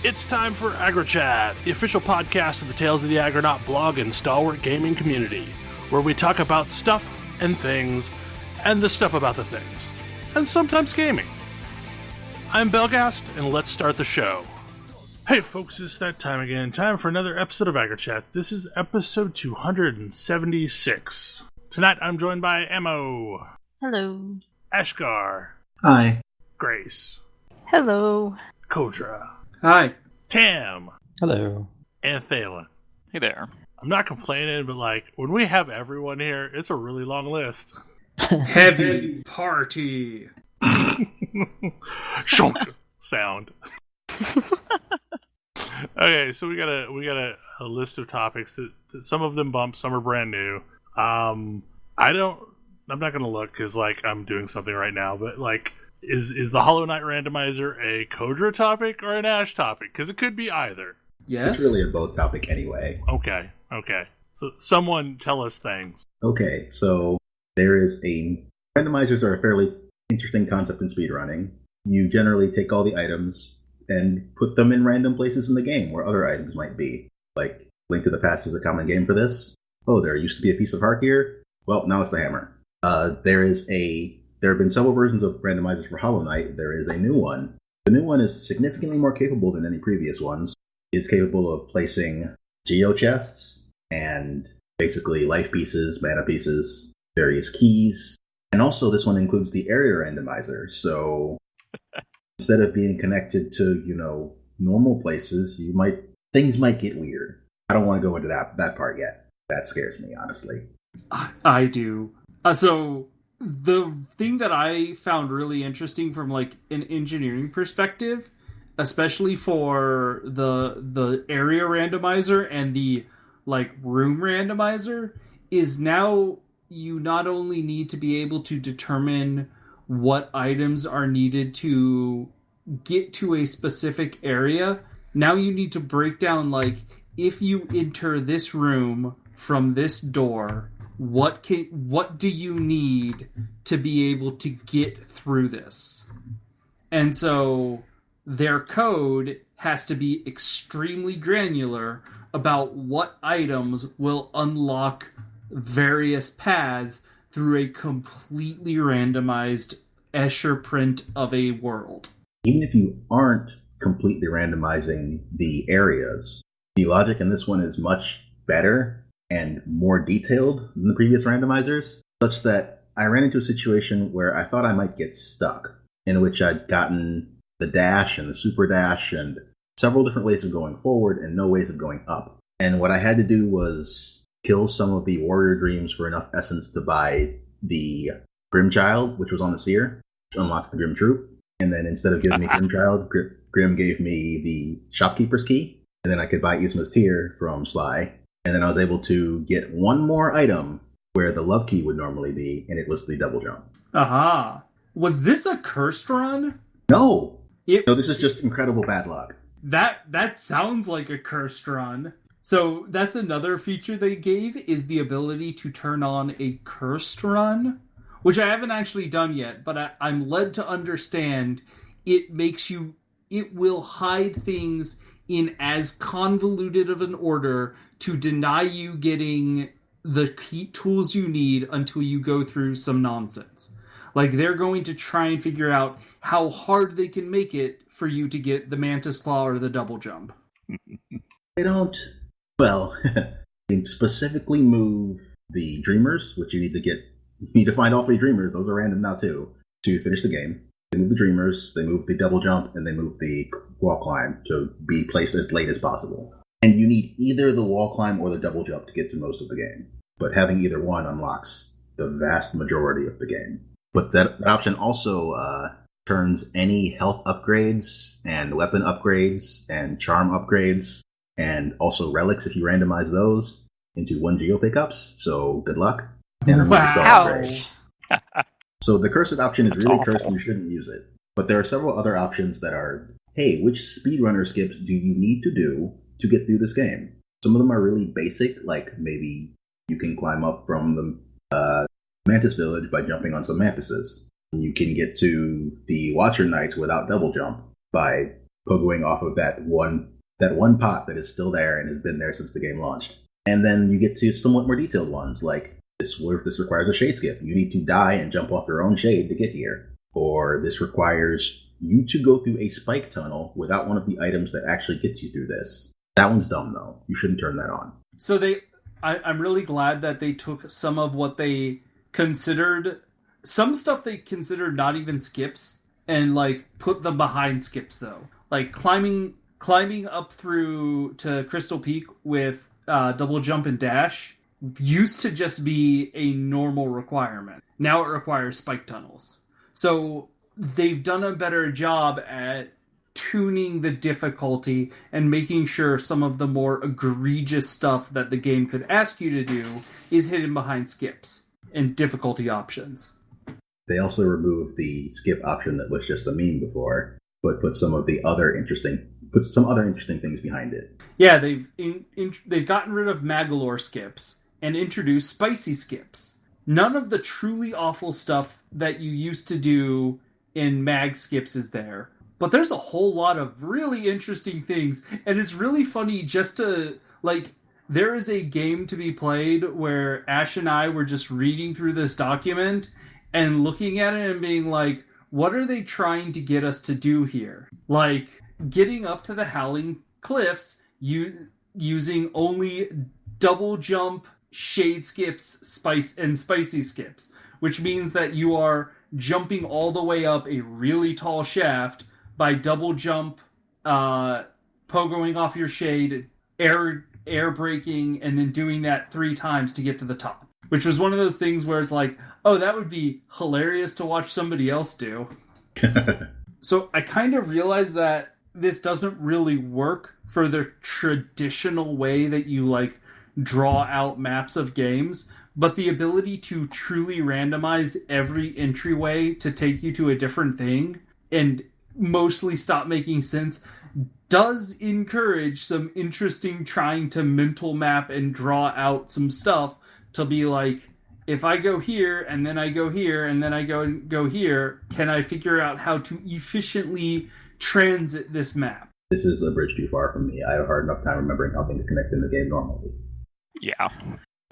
It's time for AggroChat, the official podcast of the Tales of the Aggronaut blog and stalwart gaming community, where we talk about stuff and things, and the stuff about the things, and sometimes gaming. I'm Belgast, and let's start the show. Hey folks, it's that time again. Time for another episode of AggroChat. This is episode 276. Tonight I'm joined by Ammo. Hello. Ashgar. Hi. Grace. Hello. Kodra. Hi. Tam. Hello. And Thalen. Hey there. I'm not complaining, but when we have everyone here, it's a really long list. Heavy party. Shonk sound. Okay, so we got a list of topics that some of them bump, some are brand new. I'm not gonna look because I'm doing something right now, but is the Hollow Knight randomizer a Kodra topic or an Ash topic? Because it could be either. Yes. It's really a both topic anyway. Okay. So someone tell us things. Okay, so randomizers are a fairly interesting concept in speedrunning. You generally take all the items and put them in random places in the game where other items might be. Like, Link to the Past is a common game for this. Oh, there used to be a piece of heart here. Well, now it's the hammer. There have been several versions of randomizers for Hollow Knight. There is a new one. The new one is significantly more capable than any previous ones. It's capable of placing geo chests and basically life pieces, mana pieces, various keys. And also this one includes the area randomizer. So instead of being connected to, normal places, things might get weird. I don't want to go into that part yet. That scares me, honestly. I do. So the thing that I found really interesting from an engineering perspective, especially for the area randomizer and the room randomizer, is now you not only need to be able to determine what items are needed to get to a specific area. Now you need to break down if you enter this room from this door, what do you need to be able to get through this? And so their code has to be extremely granular about what items will unlock various paths through a completely randomized Escher print of a world. Even if you aren't completely randomizing the areas, the logic in this one is much better and more detailed than the previous randomizers, such that I ran into a situation where I thought I might get stuck, in which I'd gotten the dash and the super dash and several different ways of going forward and no ways of going up. And what I had to do was kill some of the warrior dreams for enough essence to buy the Grim Child, which was on the seer, to unlock the Grim Troop. And then instead of giving me Grim Child, Grim gave me the Shopkeeper's Key. And then I could buy Isma's Tear from Sly. And then I was able to get one more item where the Love Key would normally be, and it was the double jump. Aha. Was this a cursed run? No, this is just incredible bad luck. That sounds like a cursed run. So that's another feature they gave, is the ability to turn on a cursed run, which I haven't actually done yet, but I'm led to understand it will hide things in as convoluted of an order to deny you getting the key tools you need until you go through some nonsense. They're going to try and figure out how hard they can make it for you to get the Mantis Claw or the double jump. They don't, they specifically move the Dreamers, which you need to find all three Dreamers, those are random now too, to finish the game. They move the Dreamers, they move the double jump, and they move the wall climb to be placed as late as possible. And you need either the wall climb or the double jump to get to most of the game. But having either one unlocks the vast majority of the game. But that option also turns any health upgrades and weapon upgrades and charm upgrades and also relics, if you randomize those, into 1 geo pickups. So good luck. And wow. So the cursed option is really cursed and you shouldn't use it. But there are several other options that are, hey, which speedrunner skips do you need to do to get through this game? Some of them are really basic, like maybe you can climb up from the Mantis Village by jumping on some mantises. You can get to the Watcher Knights without double jump by pogoing off of that one pot that is still there and has been there since the game launched. And then you get to somewhat more detailed ones, like this requires a shade skip. You need to die and jump off your own shade to get here. Or this requires you to go through a spike tunnel without one of the items that actually gets you through this. That one's dumb, though. You shouldn't turn that on. So I'm really glad that they took some of what they considered, some stuff they considered not even skips, and like put them behind skips though. Like climbing up through to Crystal Peak with double jump and dash used to just be a normal requirement. Now it requires spike tunnels. So they've done a better job at tuning the difficulty and making sure some of the more egregious stuff that the game could ask you to do is hidden behind skips and difficulty options. They also removed the skip option that was just a meme before, but put some other interesting things behind it. Yeah, they've gotten rid of Magalore skips and introduced spicy skips. None of the truly awful stuff that you used to do in mag skips is there. But there's a whole lot of really interesting things, and it's really funny just to, like, there is a game to be played where Ash and I were just reading through this document and looking at it and being like, what are they trying to get us to do here? Like, getting up to the Howling Cliffs using only double jump, shade skips, spicy skips, which means that you are jumping all the way up a really tall shaft by double jump, pogoing off your shade, air braking, and then doing that 3 times to get to the top. Which was one of those things where it's like, oh, that would be hilarious to watch somebody else do. So I kind of realized that this doesn't really work for the traditional way that you like draw out maps of games, but the ability to truly randomize every entryway to take you to a different thing and mostly stop making sense does encourage some interesting trying to mental map and draw out some stuff to be like, if I go here and then I go here and then I go here, can I figure out how to efficiently transit this map? This is a bridge too far from me. I have a hard enough time remembering how things connect in the game normally. Yeah.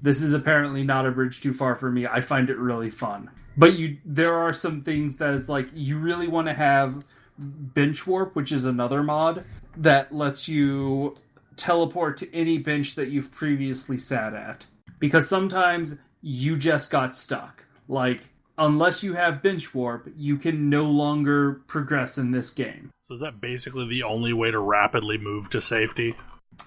This is apparently not a bridge too far for me. I find it really fun. But there are some things that it's like, you really want to have bench warp, which is another mod that lets you teleport to any bench that you've previously sat at. Because sometimes you just got stuck. Like, unless you have bench warp, you can no longer progress in this game. So is that basically the only way to rapidly move to safety?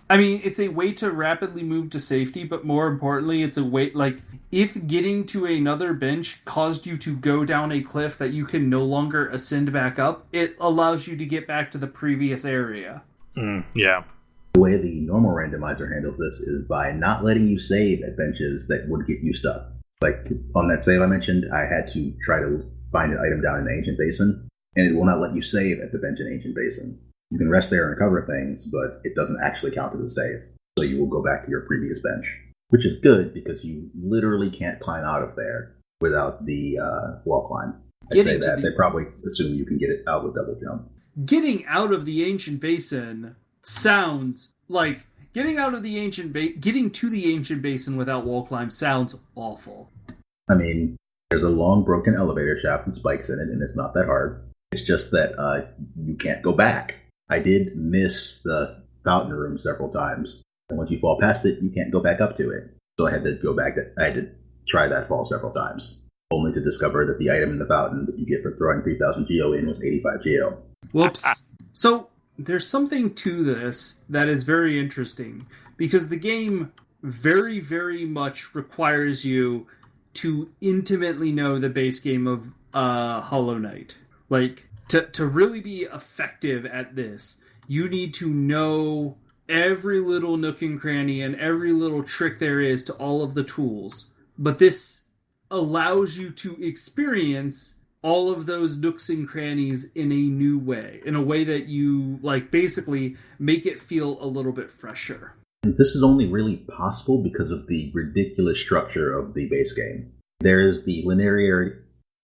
I mean, it's a way to rapidly move to safety, but more importantly, it's a way, like, if getting to another bench caused you to go down a cliff that you can no longer ascend back up, it allows you to get back to the previous area. Yeah. The way the normal randomizer handles this is by not letting you save at benches that would get you stuck. Like, on that save I mentioned, I had to try to find an item down in the Ancient Basin, and it will not let you save at the bench in Ancient Basin. You can rest there and recover things, but it doesn't actually count as a save. So you will go back to your previous bench, which is good because you literally can't climb out of there without the wall climb. I'd say that. They probably assume you can get it out with double jump. Getting out of the Ancient Basin sounds like getting to the Ancient Basin without wall climb sounds awful. I mean, there's a long broken elevator shaft and spikes in it, and it's not that hard. It's just that you can't go back. I did miss the fountain room several times, and once you fall past it, you can't go back up to it. So I had to go back. I had to try that fall several times, only to discover that the item in the fountain that you get for throwing 3,000 geo in was 85 geo. Whoops. So there's something to this that is very interesting, because the game very, very much requires you to intimately know the base game of Hollow Knight. Like, to really be effective at this, you need to know every little nook and cranny and every little trick there is to all of the tools. But this allows you to experience all of those nooks and crannies in a new way, in a way that you, like, basically make it feel a little bit fresher. This is only really possible because of the ridiculous structure of the base game. There is the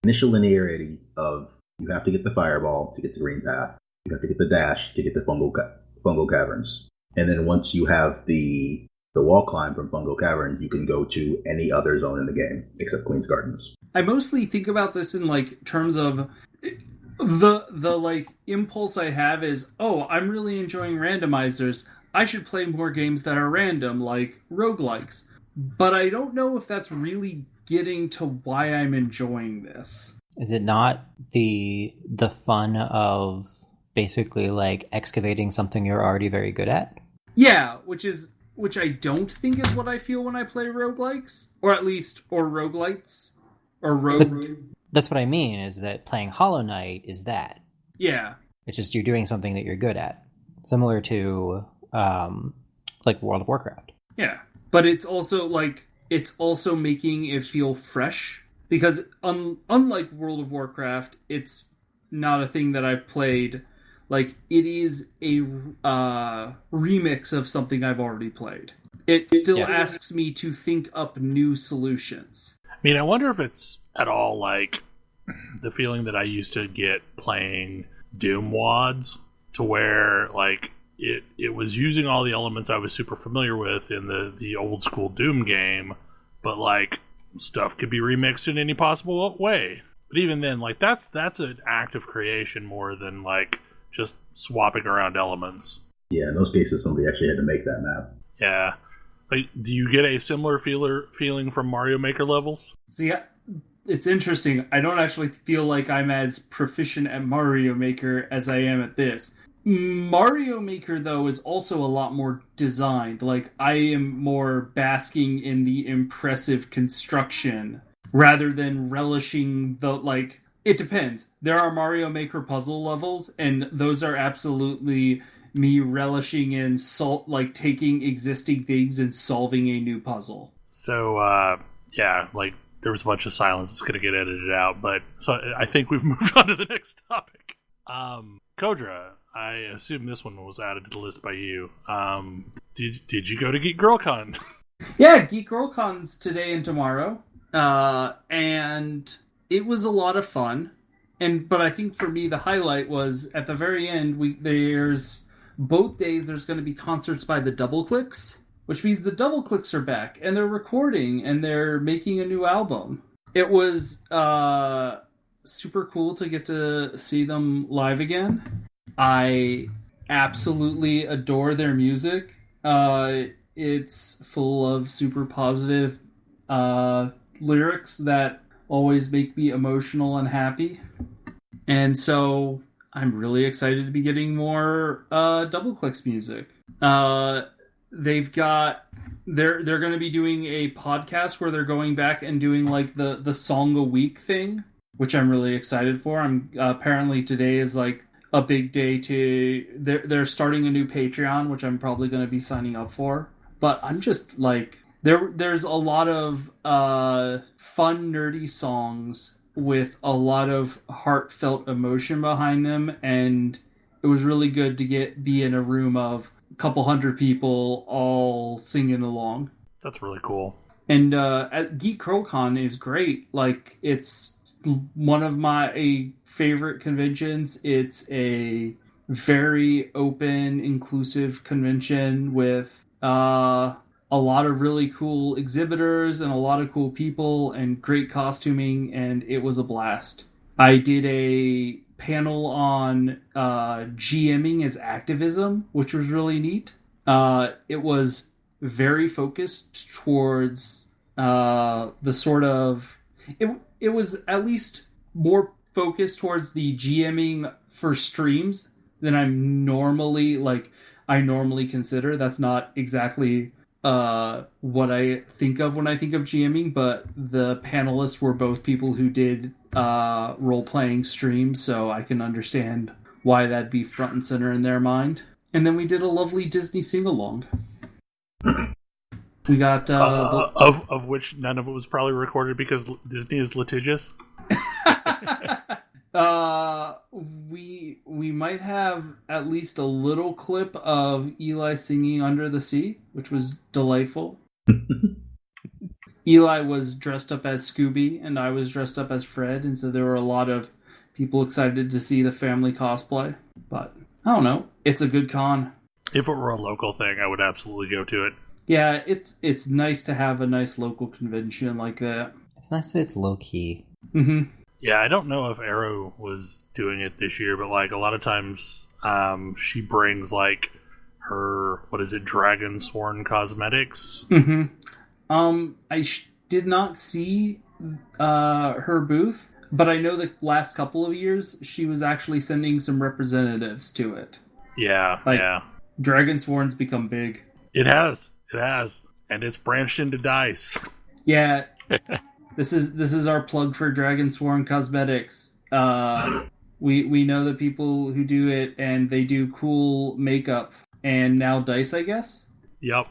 initial linearity of you have to get the fireball to get the green path. You have to get the dash to get the fungal caverns. And then once you have the wall climb from Fungal Cavern, you can go to any other zone in the game except Queen's Gardens. I mostly think about this in like terms of the like impulse I have is, oh, I'm really enjoying randomizers. I should play more games that are random, like roguelikes. But I don't know if that's really getting to why I'm enjoying this. Is it not the fun of basically like excavating something you're already very good at? Yeah, which I don't think is what I feel when I play roguelikes, or roguelites, or rogue. That's what I mean, is that playing Hollow Knight is that. Yeah. It's just you're doing something that you're good at. Similar to like World of Warcraft. Yeah. But it's also making it feel fresh, because unlike World of Warcraft, it's not a thing that I've played. Like, it is a remix of something I've already played. It still asks me to think up new solutions. I mean, I wonder if it's at all like the feeling that I used to get playing Doom WADs, to where like it was using all the elements I was super familiar with in the old school Doom game, but like stuff could be remixed in any possible way. But even then, like that's an act of creation more than like just swapping around elements. Yeah, in those cases, somebody actually had to make that map. Yeah. Like, do you get a similar feeling from Mario Maker levels? See, it's interesting. I don't actually feel like I'm as proficient at Mario Maker as I am at this. Mario Maker, though, is also a lot more designed. Like, I am more basking in the impressive construction rather than relishing the, like... It depends. There are Mario Maker puzzle levels, and those are absolutely me relishing in taking existing things and solving a new puzzle. So, yeah, like, there was a bunch of silence that's going to get edited out, but so I think we've moved on to the next topic. Kodra, I assume this one was added to the list by you. Did you go to Geek Girl Con? Yeah, Geek Girl Con's today and tomorrow. And it was a lot of fun. But I think for me, the highlight was at the very end, there's both days there's going to be concerts by the DoubleClicks, which means the DoubleClicks are back, and they're recording, and they're making a new album. It was super cool to get to see them live again. I absolutely adore their music. It's full of super positive lyrics that always make me emotional and happy. And so I'm really excited to be getting more DoubleClicks music. They're going to be doing a podcast where they're going back and doing like the song a week thing, which I'm really excited for. Apparently today is like a big day they're starting a new Patreon, which I'm probably going to be signing up for. But I'm just like, there's a lot of fun, nerdy songs with a lot of heartfelt emotion behind them, and it was really good to be in a room of a couple hundred people all singing along. That's really cool. And at Geek Girl Con is great. Like, it's one of my favorite conventions. It's a very open, inclusive convention with a lot of really cool exhibitors and a lot of cool people and great costuming, and it was a blast. I did a panel on GMing as activism, which was really neat. It was very focused towards the sort of... It was at least more focused towards the GMing for streams than I normally consider. That's not exactly what I think of when I think of GMing, but the panelists were both people who did role-playing streams, so I can understand why that'd be front and center in their mind. And then we did a lovely Disney sing-along. We got of which none of it was probably recorded because Disney is litigious. We might have at least a little clip of Eli singing Under the Sea, which was delightful. Eli was dressed up as Scooby, and I was dressed up as Fred, and so there were a lot of people excited to see the family cosplay. But I don't know. It's a good con. If it were a local thing, I would absolutely go to it. Yeah, it's nice to have a nice local convention like that. It's nice that it's low key. Mm-hmm. Yeah, I don't know if Arrow was doing it this year, but like a lot of times she brings like her, what is it, Dragon Sworn cosmetics. Mm-hmm. I did not see her booth, but I know the last couple of years she was actually sending some representatives to it. Yeah, Like, yeah. Dragon Sworn's become big. It has. And it's branched into dice. Yeah. This is our plug for Dragon Sworn Cosmetics. We know the people who do it, and they do cool makeup and now dice, I guess. Yep.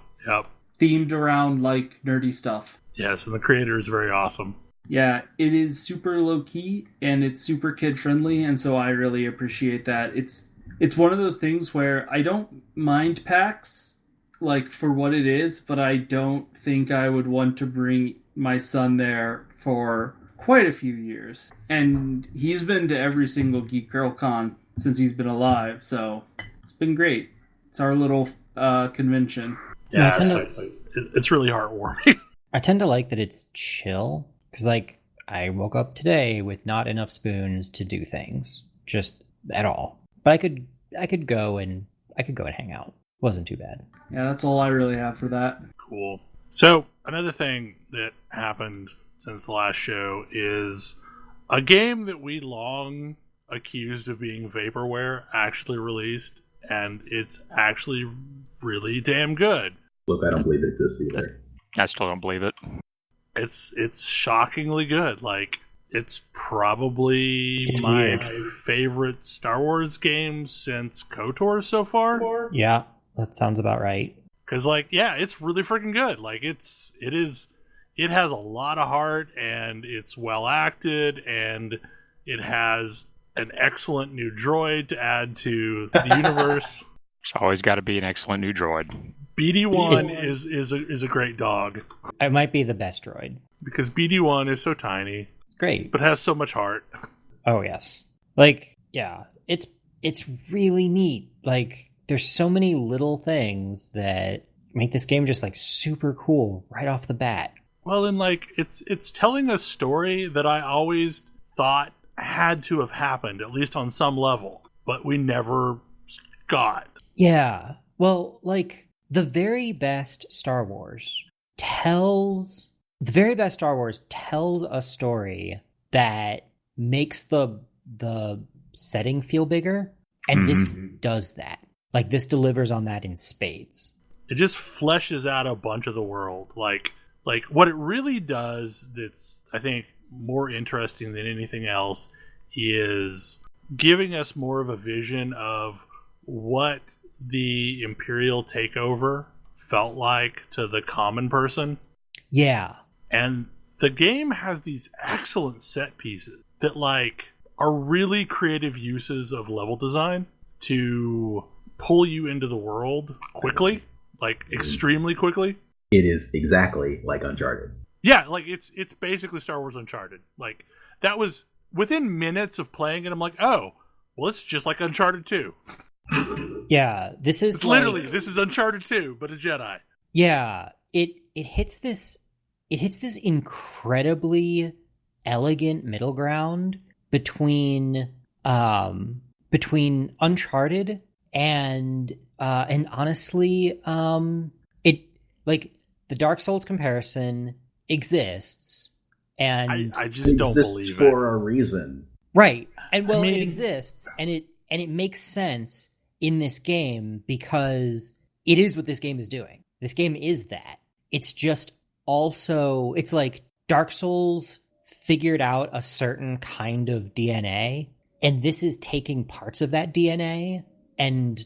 Themed around like nerdy stuff. Yes, and the creator is very awesome. Yeah, it is super low key and it's super kid friendly, and so I really appreciate that. It's one of those things where I don't mind PAX like for what it is, but I don't think I would want to bring my son there for quite a few years. And he's been to every single Geek Girl Con since he's been alive, so it's been great. It's our little convention. Yeah, Yeah, it's really heartwarming. I tend to like that it's chill, because like I woke up today with not enough spoons to do things, just at all. But I could go and hang out. Wasn't too bad. Yeah, that's all I really have for that. Cool. So, another thing that happened since the last show is a game that we long accused of being Vaporware actually released, and it's actually really damn good. Look, I don't believe it exists either. I still don't believe it. It's shockingly good. Like, it's probably my favorite Star Wars game since KOTOR so far. Yeah, that sounds about right. Because, like, yeah, it's really freaking good. Like, it has a lot of heart, and it's well acted, and it has an excellent new droid to add to the universe. It's always got to be an excellent new droid. BD1 is a great dog. It might be the best droid. Because BD1 is so tiny, It's great. but has so much heart. Oh yes. Like, yeah, it's really neat. Like, there's so many little things that make this game just like super cool right off the bat. Well, and like it's telling a story that I always thought had to have happened, at least on some level, but we never got. Yeah. Well, like the very best Star Wars tells a story that makes the setting feel bigger, and this does that. Like, this delivers on that in spades. It just fleshes out a bunch of the world. Like what it really does that's, I think, more interesting than anything else is giving us more of a vision of what the Imperial takeover felt like to the common person. Yeah. And the game has these excellent set pieces that, like, are really creative uses of level design to pull you into the world quickly, like extremely quickly. It is exactly like Uncharted. Yeah, like it's basically Star Wars Uncharted. Like, that was within minutes of playing it. I'm like, oh, well, it's just like Uncharted 2. Yeah, this is This is Uncharted 2, but a Jedi. Yeah, it hits this incredibly elegant middle ground between Uncharted and honestly, it, like, the Dark Souls comparison exists, and I just don't believe it for a reason. Right. And well, I mean, it exists, and it makes sense in this game because it is what this game is doing. This game is that. It's just also, it's like Dark Souls figured out a certain kind of DNA, and this is taking parts of that DNA and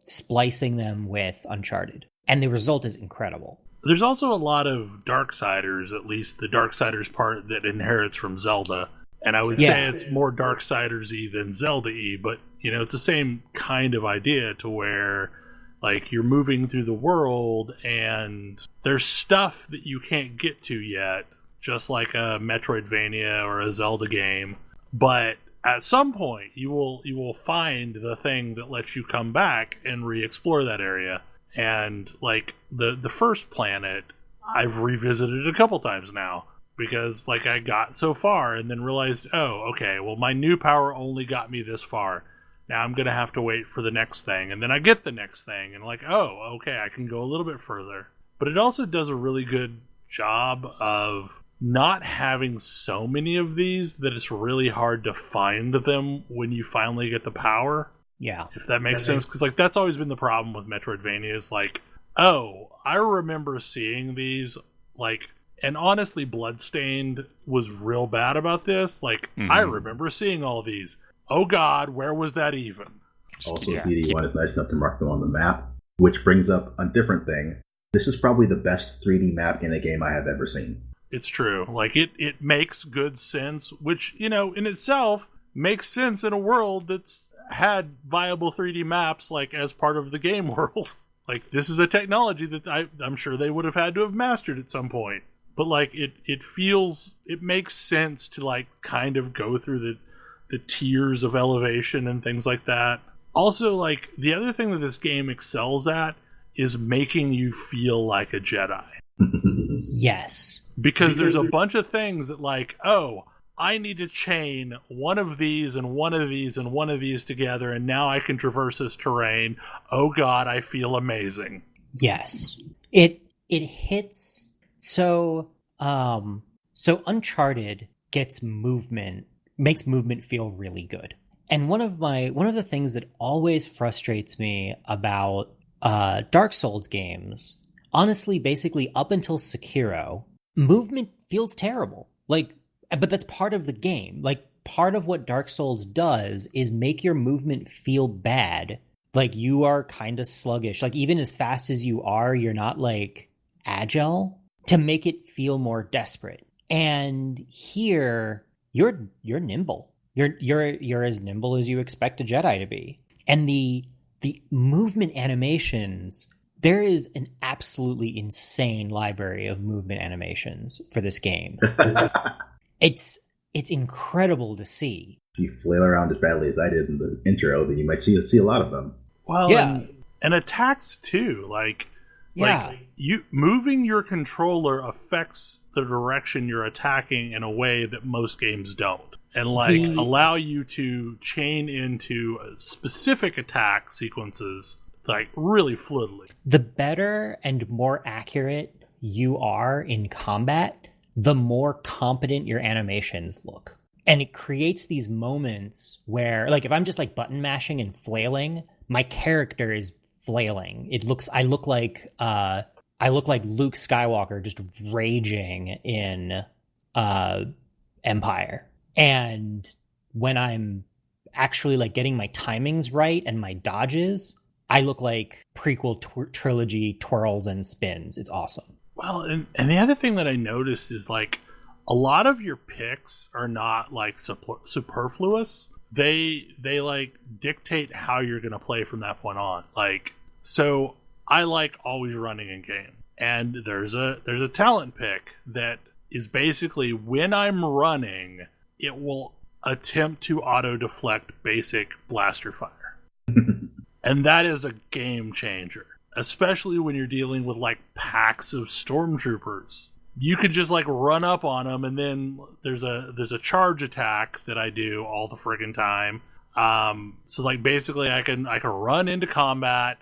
splicing them with Uncharted. And the result is incredible. There's also a lot of Darksiders, at least the Darksiders part that inherits from Zelda. And I would say it's more Darksiders-y than Zelda-y, but, you know, it's the same kind of idea to where, like, you're moving through the world and there's stuff that you can't get to yet, just like a Metroidvania or a Zelda game. But at some point you will find the thing that lets you come back and re-explore that area. And like the first planet, I've revisited a couple times now because like I got so far and then realized, oh, okay, well my new power only got me this far. Now I'm going to have to wait for the next thing, and then I get the next thing, and like, oh, okay, I can go a little bit further. But it also does a really good job of not having so many of these that it's really hard to find them when you finally get the power. Yeah. If that makes sense, because like that's always been the problem with Metroidvania is like, oh, I remember seeing these, like, and honestly, Bloodstained was real bad about this. Like, I remember seeing all these. Oh God, where was that even? Also, BD1 is nice enough to mark them on the map, which brings up a different thing. This is probably the best 3D map in a game I have ever seen. It's true. Like, it makes good sense, which, you know, in itself makes sense in a world that's had viable 3D maps, like, as part of the game world. Like, this is a technology that I'm sure they would have had to have mastered at some point. But, like, it makes sense to, like, kind of go through the tiers of elevation and things like that. Also, like, the other thing that this game excels at is making you feel like a Jedi. Yes. Because there's a bunch of things that, like, oh, I need to chain one of these and one of these and one of these together, and now I can traverse this terrain. Oh God, I feel amazing. Yes. It hits so Uncharted makes movement feel really good. And one of the things that always frustrates me about Dark Souls games, honestly, basically up until Sekiro, movement feels terrible. Like, but that's part of the game. Like, part of what Dark Souls does is make your movement feel bad. Like, you are kind of sluggish. Like, even as fast as you are, you're not, like, agile, to make it feel more desperate. And here, you're nimble. You're as nimble as you expect a Jedi to be. And the movement animations, there is an absolutely insane library of movement animations for this game. It's incredible to see. If you flail around as badly as I did in the intro, then you might see a lot of them. Well, yeah. And attacks too. Like you moving your controller affects the direction you're attacking in a way that most games don't. And like allow you to chain into specific attack sequences like really fluidly. The better and more accurate you are in combat, the more competent your animations look. And it creates these moments where, like, if I'm just like button mashing and flailing, my character is flailing. I look like Luke Skywalker just raging in Empire. And when I'm actually like getting my timings right and my dodges, I look like prequel trilogy twirls and spins. It's awesome. Well, and the other thing that I noticed is like a lot of your picks are not like superfluous. They like dictate how you're going to play from that point on. Like, so I like always running in game, and there's a talent pick that is basically when I'm running, it will attempt to auto deflect basic blaster fire. And that is a game changer, especially when you're dealing with like packs of stormtroopers. You could just like run up on them, and then there's a charge attack that I do all the friggin' time. So like basically I can run into combat,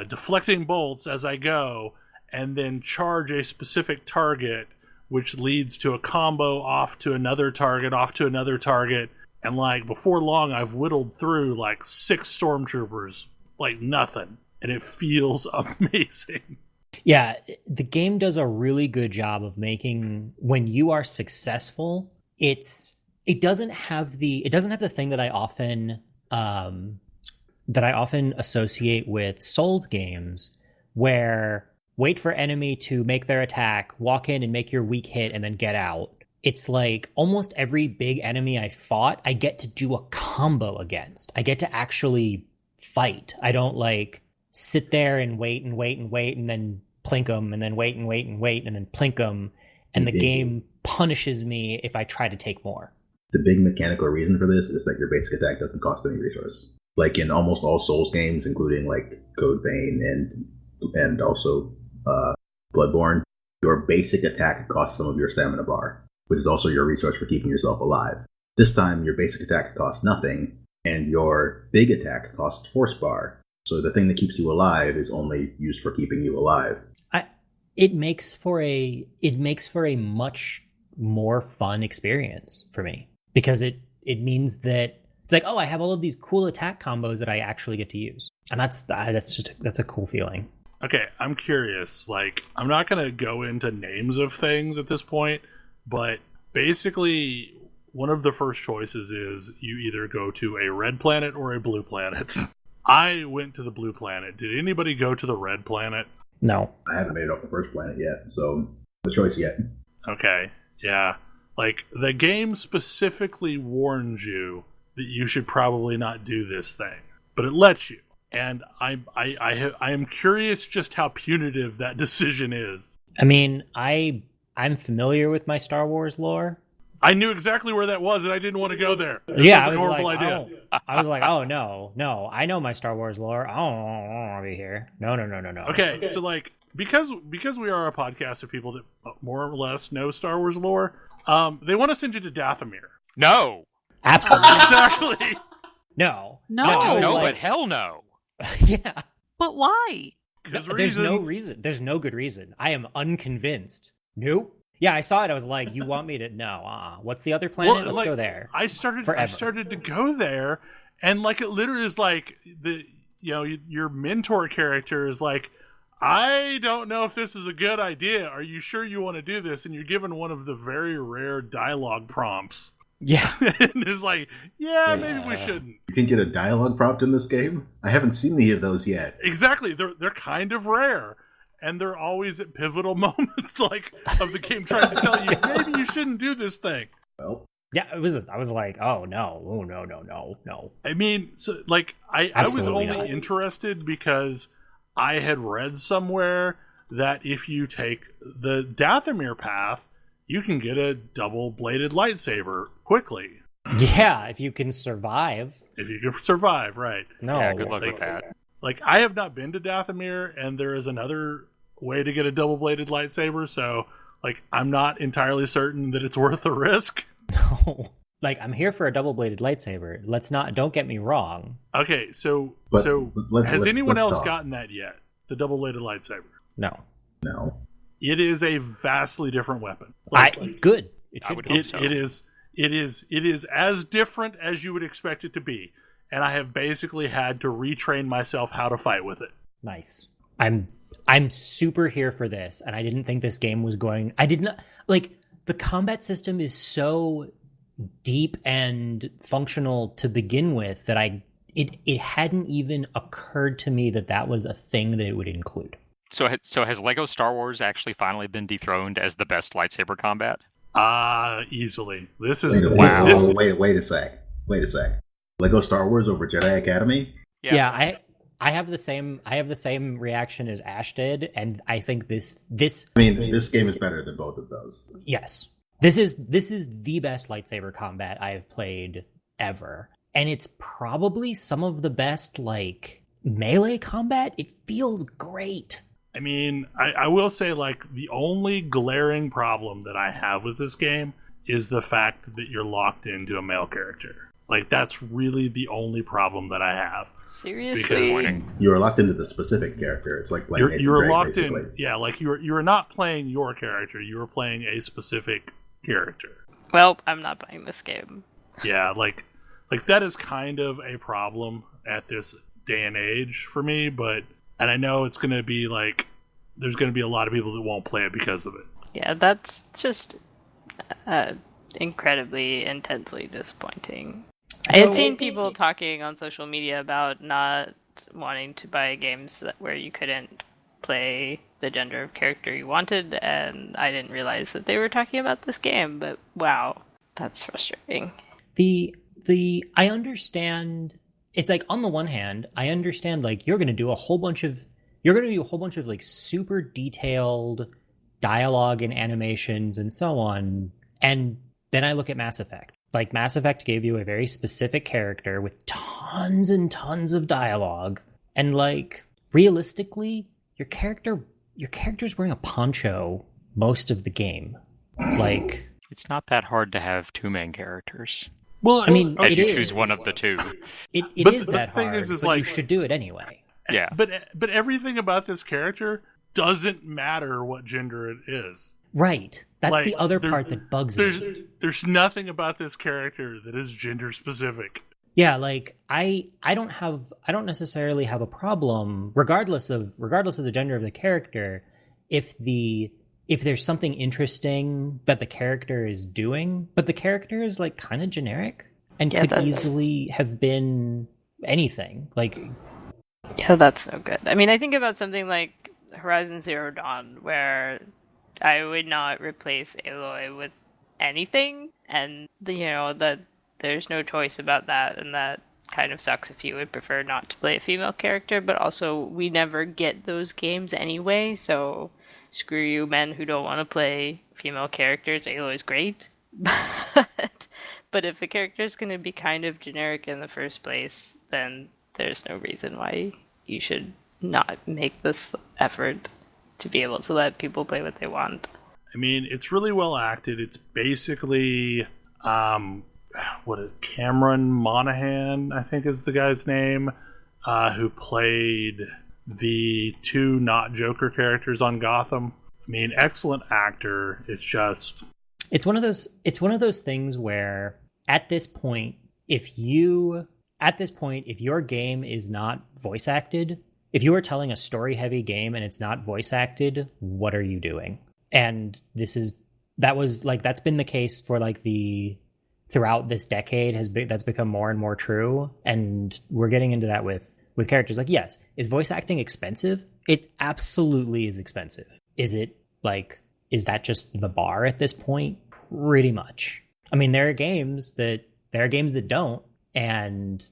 deflecting bolts as I go, and then charge a specific target, which leads to a combo off to another target, and like before long I've whittled through like 6 stormtroopers like nothing, and it feels amazing. Yeah, the game does a really good job of making, when you are successful, it doesn't have the thing that I often associate with Souls games, where wait for enemy to make their attack, walk in and make your weak hit, and then get out. It's like almost every big enemy I fought, I get to do a combo against. I get to actually fight. I don't like sit there and wait and then plink them, and then wait and then plink them, and the game punishes me if I try to take more. the big mechanical reason for this is that your basic attack doesn't cost any resource. Like in almost all Souls games, including like Code Vein and also Bloodborne, your basic attack costs some of your stamina bar, which is also your resource for keeping yourself alive. This time, your basic attack costs nothing, and your big attack costs force bar. So the thing that keeps you alive is only used for keeping you alive. It makes for a much more fun experience for me, because it means that it's like, oh, I have all of these cool attack combos that I actually get to use, and that's a cool feeling. Okay, I'm curious. Like, I'm not going to go into names of things at this point, but basically, one of the first choices is you either go to a red planet or a blue planet. I went to the blue planet. Did anybody go to the red planet? No. I haven't made it off the first planet yet, so no choice yet. Okay, yeah. Like, the game specifically warns you that you should probably not do this thing, but it lets you. And I am curious just how punitive that decision is. I mean, I'm familiar with my Star Wars lore. I knew exactly where that was, and I didn't want to go there. Yeah, Sounds like a horrible idea. I was like, oh no, I know my Star Wars lore. I don't want to be here. No. Okay, so like because we are a podcast of people that more or less know Star Wars lore, they want to send you to Dathomir. No. Absolutely. Exactly. No. But hell no. Yeah. But why? Because There's no reason. There's no good reason. I am unconvinced. Nope. Yeah, I saw it. I was like, you want me to? No. What's the other planet? Let's go there. I started to go there, and like it literally is like your mentor character is like, I don't know if this is a good idea. Are you sure you want to do this? And you're given one of the very rare dialogue prompts. Yeah. And it's like, yeah, maybe we shouldn't. You can get a dialogue prompt in this game? I haven't seen any of those yet. Exactly. They're kind of rare. And they're always at pivotal moments like of the game trying to tell you, maybe you shouldn't do this thing. Well, yeah, I was like, oh no. I mean, so like I was only interested because I had read somewhere that if you take the Dathomir path, you can get a double-bladed lightsaber quickly. Yeah, if you can survive. If you can survive, right. No. Yeah, good luck with that. Like, I have not been to Dathomir, and there is another way to get a double-bladed lightsaber, so, like, I'm not entirely certain that it's worth the risk. No. Like, I'm here for a double-bladed lightsaber. Don't get me wrong. Okay, so has anyone else gotten that yet? The double-bladed lightsaber? No. It is a vastly different weapon. Good. I would hope so. It is as different as you would expect it to be, and I have basically had to retrain myself how to fight with it. Nice. I'm super here for this, and I didn't think this game was going. I did not like the combat system is so deep and functional to begin with that it hadn't even occurred to me that was a thing that it would include. So has Lego Star Wars actually finally been dethroned as the best lightsaber combat? Easily. This is Wait a sec. Lego Star Wars over Jedi Academy? Yeah, I have the same reaction as Ash did, and I think this I mean, this game is better than both of those. Yes. This is the best lightsaber combat I have played ever. And it's probably some of the best like melee combat. It feels great. I mean, I will say, like, the only glaring problem that I have with this game is the fact that you're locked into a male character. Like, that's really the only problem that I have. Seriously? You are locked into the specific character. It's like playing you're locked basically. In. Yeah, like you're not playing your character. You are playing a specific character. Well, I'm not playing this game. Yeah, like that is kind of a problem at this day and age for me, and I know it's going to be like there's going to be a lot of people that won't play it because of it. Yeah, that's just incredibly intensely disappointing. I had seen people talking on social media about not wanting to buy games where you couldn't play the gender of character you wanted, and I didn't realize that they were talking about this game, but wow, that's frustrating. I understand. It's like, on the one hand, I understand like you're going to do a whole bunch of like super detailed dialogue and animations and so on, and then I look at Mass Effect. Like, Mass Effect gave you a very specific character with tons and tons of dialogue. And, like, realistically, your character's wearing a poncho most of the game. Like, It's not that hard to have two main characters. Well, I mean, And it you is. choose one of the two. It But is the that thing hard, is but like- you should do it anyway. Yeah. but everything about this character doesn't matter what gender it is. Right. That's Like, the other there- part that bugs me. There's nothing about this character that is gender specific. Yeah, like I don't necessarily have a problem, regardless of the gender of the character, if there's something interesting that the character is doing, but the character is like kind of generic and Yeah, could that's- easily have been anything. Like, Yeah, that's no good. I mean, I think about something like Horizon Zero Dawn, where I would not replace Aloy with anything, and that there's no choice about that, and that kind of sucks if you would prefer not to play a female character, but also we never get those games anyway, so screw you men who don't want to play female characters. Aloy's great. But if a character is going to be kind of generic in the first place, then there's no reason why you should not make this effort to be able to let people play what they want. I mean, it's really well acted. It's basically, Cameron Monaghan, I think is the guy's name, who played the two not Joker characters on Gotham. I mean, excellent actor. It's just... it's one of those things where at this point, if your game is not voice acted, if you are telling a story heavy game and it's not voice acted, what are you doing? And that's been the case for like throughout this decade. That's become more and more true, and we're getting into that with characters. Like, yes, is voice acting expensive? It absolutely is expensive. Is that just the bar at this point? Pretty much. I mean, there are games that don't, and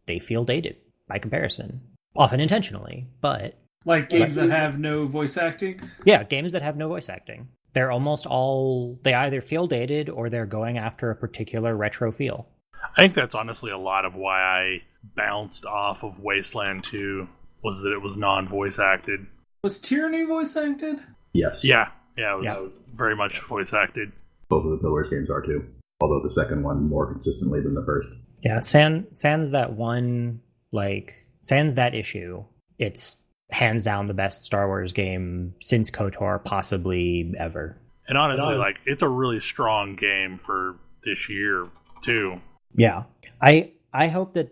they feel dated by comparison, often intentionally, but Like games that have no voice acting? yeah, games that have no voice acting. They're almost all, they either feel dated or they're going after a particular retro feel. I think that's honestly a lot of why I bounced off of Wasteland 2, was that it was non-voice acted. Was Tyranny voice acted? Yes. Yeah, it was Yeah. very much voice acted. Both of the Pillars games are too. Although the second one more consistently than the first. Yeah, sans that issue, it's hands down the best Star Wars game since KOTOR, possibly ever. And honestly, it's a really strong game for this year, too. Yeah. I hope that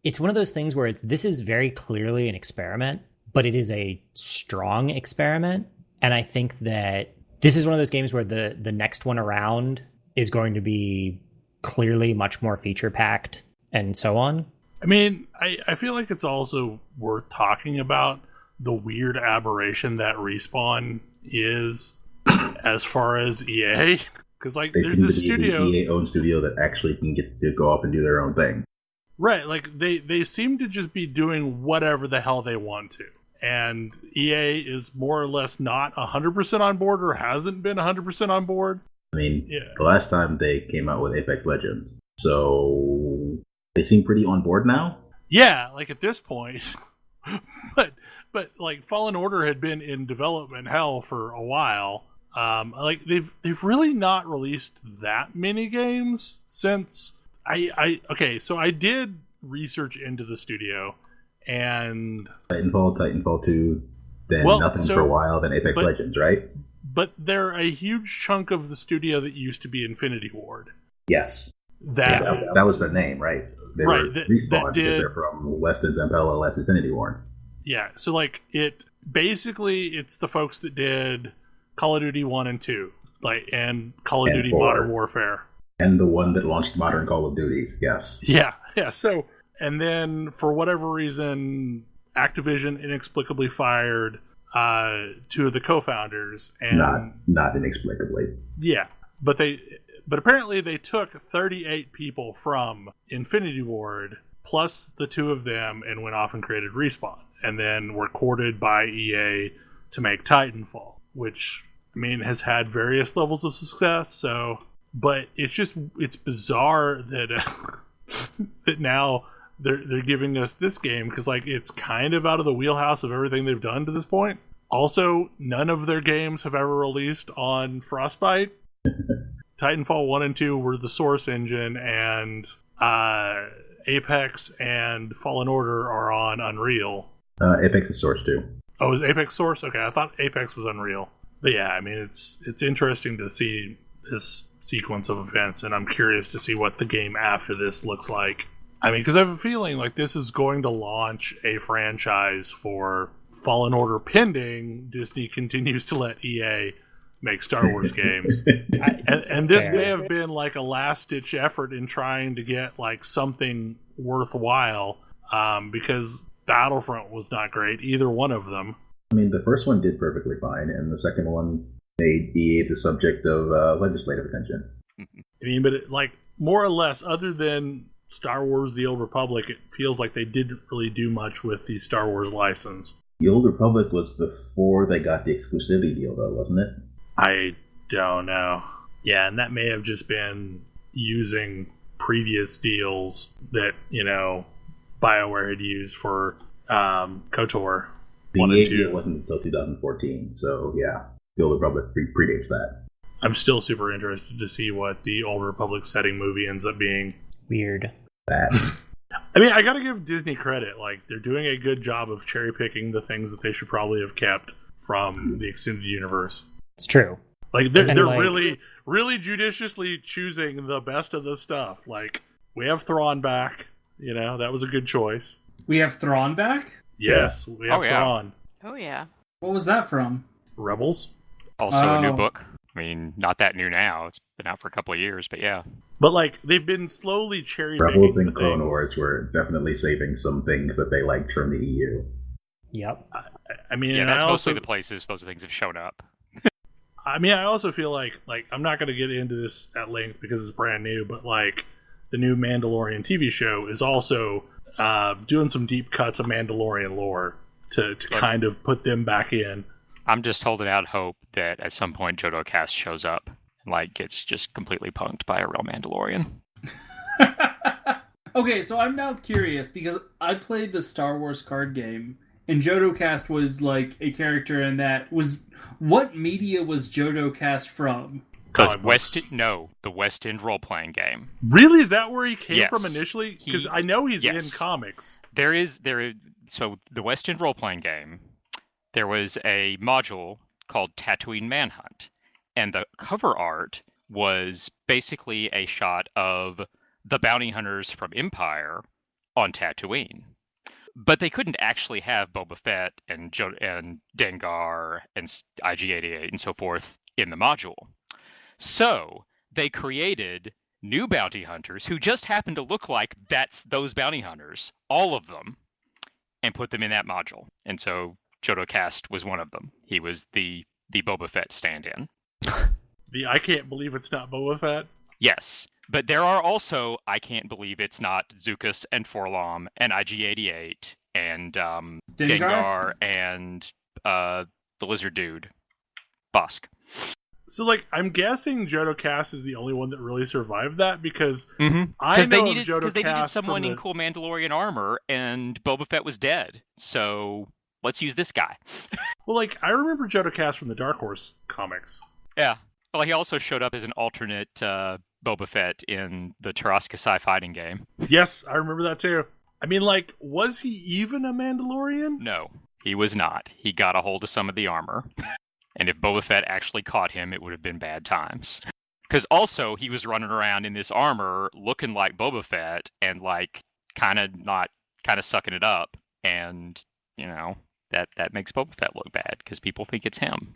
it's one of those things where this is very clearly an experiment, but it is a strong experiment. And I think that this is one of those games where the next one around is going to be clearly much more feature packed and so on. I mean, I feel like it's also worth talking about the weird aberration that Respawn is as far as EA. Because, They there's seem a to be studio... an EA-owned studio that actually can get to go off and do their own thing. Right, they seem to just be doing whatever the hell they want to. And EA is more or less not 100% on board, or hasn't been 100% on board. I mean, Yeah. the last time they came out with Apex Legends, so they seem pretty on board now. Yeah, at this point. but Fallen Order had been in development hell for a while. They've really not released that many games since so I did research into the studio, and Titanfall 2, then nothing for a while, then Apex Legends, right? But they're a huge chunk of the studio that used to be Infinity Ward. Yes. That was their name, right? They Right, were that Respawn did- because they're from less than Zampella, less Infinity Ward. Yeah, so it's the folks that did Call of Duty 1 and 2, and Call of And Duty 4. Modern Warfare. And the one that launched modern Call of Duties, yes. Yeah. So, and then for whatever reason, Activision inexplicably fired two of the co-founders, and Not inexplicably. yeah, but apparently they took 38 people from Infinity Ward plus the two of them and went off and created Respawn, and then were courted by EA to make Titanfall, which, I mean, has had various levels of success. So But it's bizarre that that now they're giving us this game because like it's kind of out of the wheelhouse of everything they've done to this point. Also, none of their games have ever released on Frostbite. Titanfall 1 and 2 were the source engine, and Apex and Fallen Order are on Unreal. Apex is source too. Oh, is Apex source? Okay, I thought Apex was Unreal. But yeah, I mean, it's interesting to see this sequence of events, and I'm curious to see what the game after this looks like. I mean, because I have a feeling like this is going to launch a franchise for Fallen Order pending Disney continues to let EA make Star Wars games. and this may have been like a last-ditch effort in trying to get like something worthwhile, because Battlefront was not great, either one of them. I mean, the first one did perfectly fine, and the second one made EA the subject of legislative attention. I mean, but like more or less, other than Star Wars: The Old Republic, it feels like they didn't really do much with the Star Wars license. The Old Republic was before they got the exclusivity deal, though, wasn't it? I don't know. Yeah, and that may have just been using previous deals that, BioWare had used for KOTOR. The EA deal wasn't until 2014, so yeah, the Old Republic predates that. I'm still super interested to see what the Old Republic setting movie ends up being. Weird. That. I mean, I gotta give Disney credit. Like, they're doing a good job of cherry-picking the things that they should probably have kept from the extended universe. It's true. Like, they're really, really judiciously choosing the best of the stuff. Like, we have Thrawn back. That was a good choice. We have Thrawn back? Yes, we have Thrawn. Oh, yeah. What was that from? Rebels. Also a new book. I mean, not that new now. It's been out for a couple of years, but yeah. But, like, they've been slowly cherry-picking Rebels and Clone Wars were definitely saving some things that they liked from the EU. Yep. I mean, yeah, that's mostly the places those things have shown up. I mean, I also feel like I'm not going to get into this at length because it's brand new, but, like, the new Mandalorian TV show is also doing some deep cuts of Mandalorian lore to kind of put them back in. I'm just holding out hope that at some point JodoCast shows up and gets just completely punked by a real Mandalorian. Okay, so I'm now curious because I played the Star Wars card game and JodoCast was like a character in that. What media was JodoCast from? The West End role-playing game. Really? Is that where he came Yes. from initially? Because I know he's in Yes. comics. So the West End role-playing game, there was a module called Tatooine Manhunt, and the cover art was basically a shot of the bounty hunters from Empire on Tatooine. But they couldn't actually have Boba Fett and Dengar and IG-88 and so forth in the module. So they created new bounty hunters who just happened to look like those bounty hunters, all of them, and put them in that module. And so JodoCast was one of them. He was the Boba Fett stand-in. I can't believe it's not Boba Fett. Yes, but there are also I can't believe it's not Zukas and Forlom and IG-88 and Dengar and the lizard dude, Bosk. So, like, I'm guessing JodoCast is the only one that really survived that because I know Because they of JodoCast needed someone from in cool Mandalorian armor, and Boba Fett was dead. So let's use this guy. Well, like, I remember JodoCast from the Dark Horse comics. Yeah. Well, he also showed up as an alternate Boba Fett in the Taraskasai fighting game. Yes, I remember that too. I mean, like, was he even a Mandalorian? No, he was not. He got a hold of some of the armor. And if Boba Fett actually caught him, it would have been bad times. Because also, he was running around in this armor looking like Boba Fett and, kind of sucking it up. And, that makes Boba Fett look bad because people think it's him.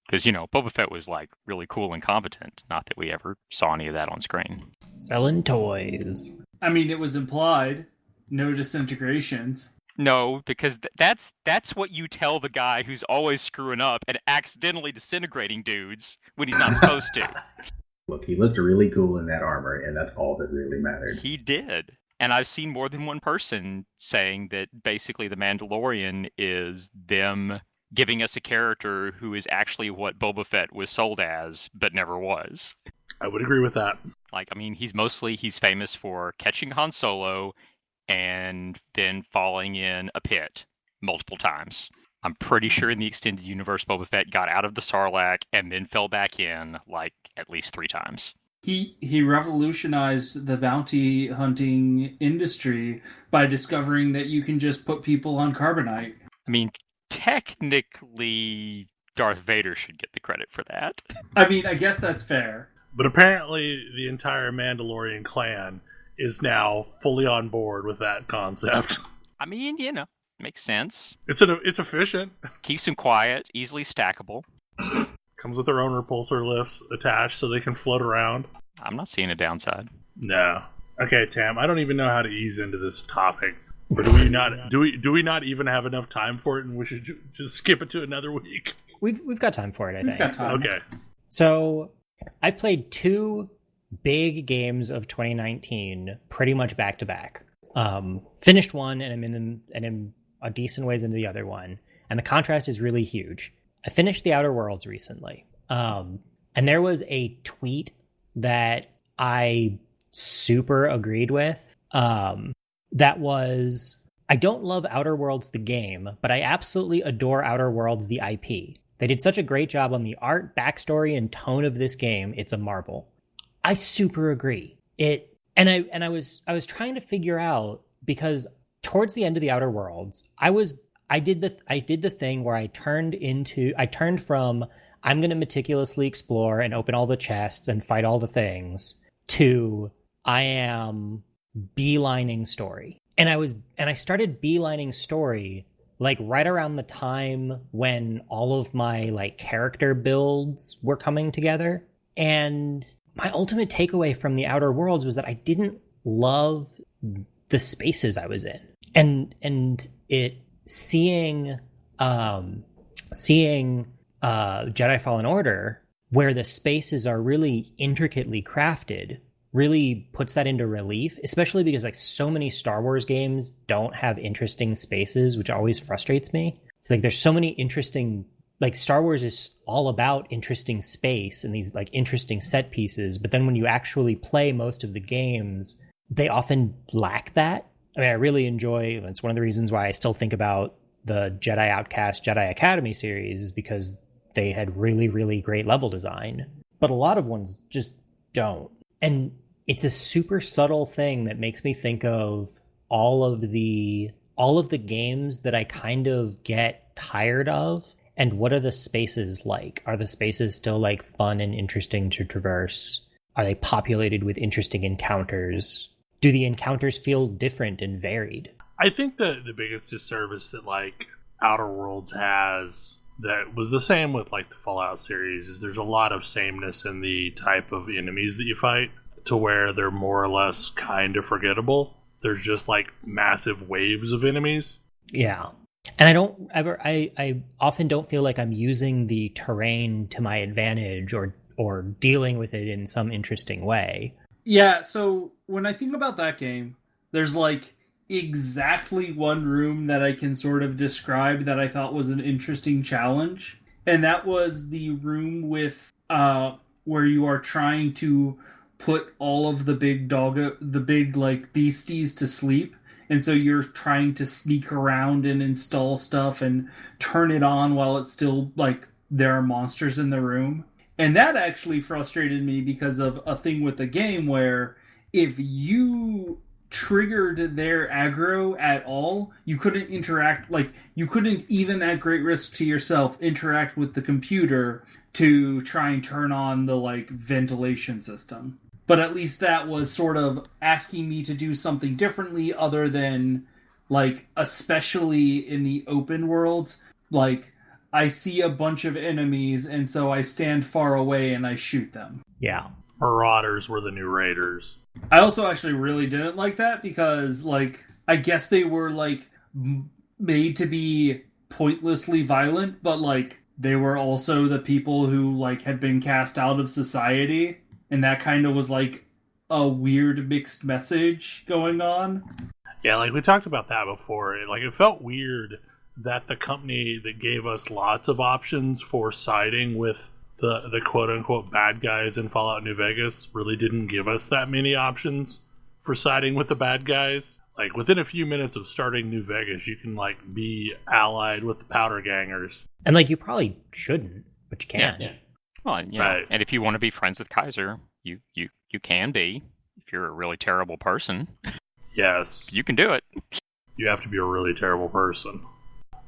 Because, Boba Fett was, really cool and competent. Not that we ever saw any of that on screen. Selling toys. I mean, it was implied. No disintegrations. No, because that's what you tell the guy who's always screwing up and accidentally disintegrating dudes when he's not supposed to. Look, he looked really cool in that armor, and that's all that really mattered. He did. And I've seen more than one person saying that basically The Mandalorian is them giving us a character who is actually what Boba Fett was sold as, but never was. I would agree with that. Like, I mean, he's famous for catching Han Solo and then falling in a pit multiple times. I'm pretty sure in the extended universe, Boba Fett got out of the Sarlacc and then fell back in, like, at least 3 times. He revolutionized the bounty hunting industry by discovering that you can just put people on carbonite. I mean, technically, Darth Vader should get the credit for that. I mean, I guess that's fair. But apparently the entire Mandalorian clan is now fully on board with that concept. I mean, you know, makes sense. It's efficient. Keeps them quiet, easily stackable. Comes with their own repulsor lifts attached so they can float around. I'm not seeing a downside. No. Okay, Tam, I don't even know how to ease into this topic. Or do we not? Do we not even have enough time for it, and we should just skip it to another week? We've got time for it. I think. We've got time. Okay. So I've played 2 big games of 2019 pretty much back to back. Finished one, and I'm a decent ways into the other one, and the contrast is really huge. I finished The Outer Worlds recently, and there was a tweet that I super agreed with. That was, I don't love Outer Worlds the game, but I absolutely adore Outer Worlds the IP. They did such a great job on the art, backstory, and tone of this game. It's a marvel. I super agree. I was trying to figure out, because towards the end of the Outer Worlds, I did the thing where I turned from I'm going to meticulously explore and open all the chests and fight all the things to I am beelining story. And I started beelining story like right around the time when all of my like character builds were coming together. And my ultimate takeaway from the Outer Worlds was that I didn't love the spaces I was in. And it seeing Jedi Fallen Order, where the spaces are really intricately crafted, really puts that into relief, especially because like so many Star Wars games don't have interesting spaces, which always frustrates me. Like there's so many interesting, like Star Wars is all about interesting space and these like interesting set pieces, but then when you actually play most of the games, they often lack that. I mean, I really enjoy, it's one of the reasons why I still think about the Jedi Outcast, Jedi Academy series, is because they had really, really great level design, but a lot of ones just don't. And it's a super subtle thing that makes me think of all of the games that I kind of get tired of. And what are the spaces like? Are the spaces still like fun and interesting to traverse? Are they populated with interesting encounters? Do the encounters feel different and varied? I think that the biggest disservice that like Outer Worlds has, that was the same with like the Fallout series, is there's a lot of sameness in the type of enemies that you fight, to where they're more or less kind of forgettable. There's just like massive waves of enemies. Yeah. And I often don't feel like I'm using the terrain to my advantage or dealing with it in some interesting way. Yeah, so when I think about that game, there's like exactly one room that I can sort of describe that I thought was an interesting challenge. And that was the room with where you are trying to put all of the big like beasties to sleep. And so you're trying to sneak around and install stuff and turn it on while it's still like there are monsters in the room. And that actually frustrated me because of a thing with the game where if you triggered their aggro at all, you couldn't interact, like you couldn't even at great risk to yourself interact with the computer to try and turn on the like ventilation system. But at least that was sort of asking me to do something differently other than like, especially in the open worlds, like I see a bunch of enemies and so I stand far away and I shoot them. Yeah. Marauders were the new raiders. I also actually really didn't like that because, like, I guess they were, like, made to be pointlessly violent, but, like, they were also the people who, like, had been cast out of society, and that kind of was, like, a weird mixed message going on. Yeah, like, we talked about that before. It felt weird that the company that gave us lots of options for siding with the quote-unquote bad guys in Fallout New Vegas really didn't give us that many options for siding with the bad guys. Like, within a few minutes of starting New Vegas, you can, like, be allied with the powder gangers. And, like, you probably shouldn't, but you can. Yeah. Well, you know, Right. and if you want to be friends with Kaiser, you can be. If you're a really terrible person, Yes. you can do it. You have to be a really terrible person.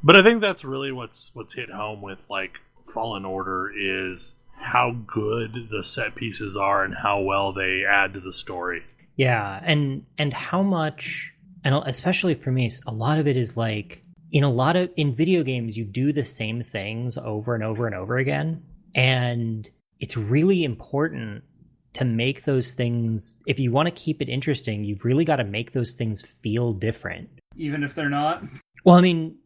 But I think that's really what's hit home with, like, Fallen Order is how good the set pieces are and how well they add to the story. Yeah, and how much, and especially for me, a lot of it is like in video games you do the same things over and over and over again, and it's really important to make those things, if you want to keep it interesting, you've really got to make those things feel different. Even if they're not? Well, I mean,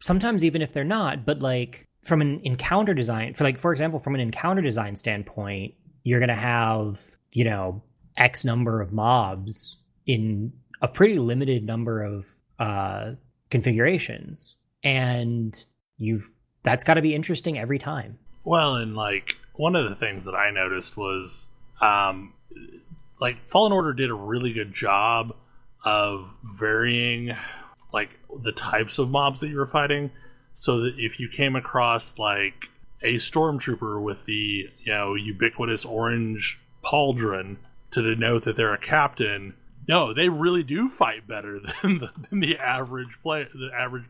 sometimes even if they're not, but like from an encounter design, for example, from an encounter design standpoint, you're going to have, you know, X number of mobs in a pretty limited number of configurations, and that's got to be interesting every time. Well, and like one of the things that I noticed was like Fallen Order did a really good job of varying like the types of mobs that you were fighting, so that if you came across like a stormtrooper with the, you know, ubiquitous orange pauldron to denote that they're a captain, no, they really do fight better than the average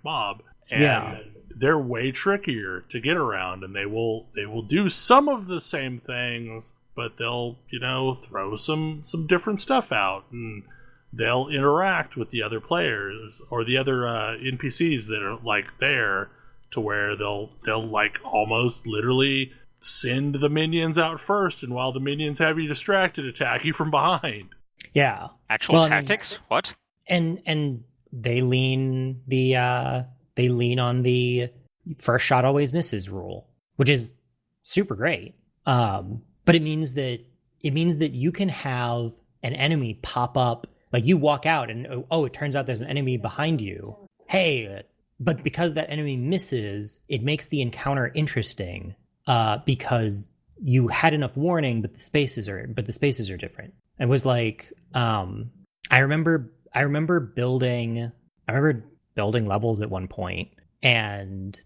mob, and Yeah. they're way trickier to get around, and they will do some of the same things, but they'll, you know, throw some different stuff out, and they'll interact with the other players or the other NPCs that are like there, to where they'll like almost literally send the minions out first, and while the minions have you distracted, attack you from behind. Yeah. Actual tactics? What? And they lean on the first shot always misses rule, which is super great. But it means that you can have an enemy pop up, like you walk out and it turns out there's an enemy behind you. Hey, but because that enemy misses, it makes the encounter interesting, because you had enough warning, but the spaces are different. It was like, I remember building levels at one point, and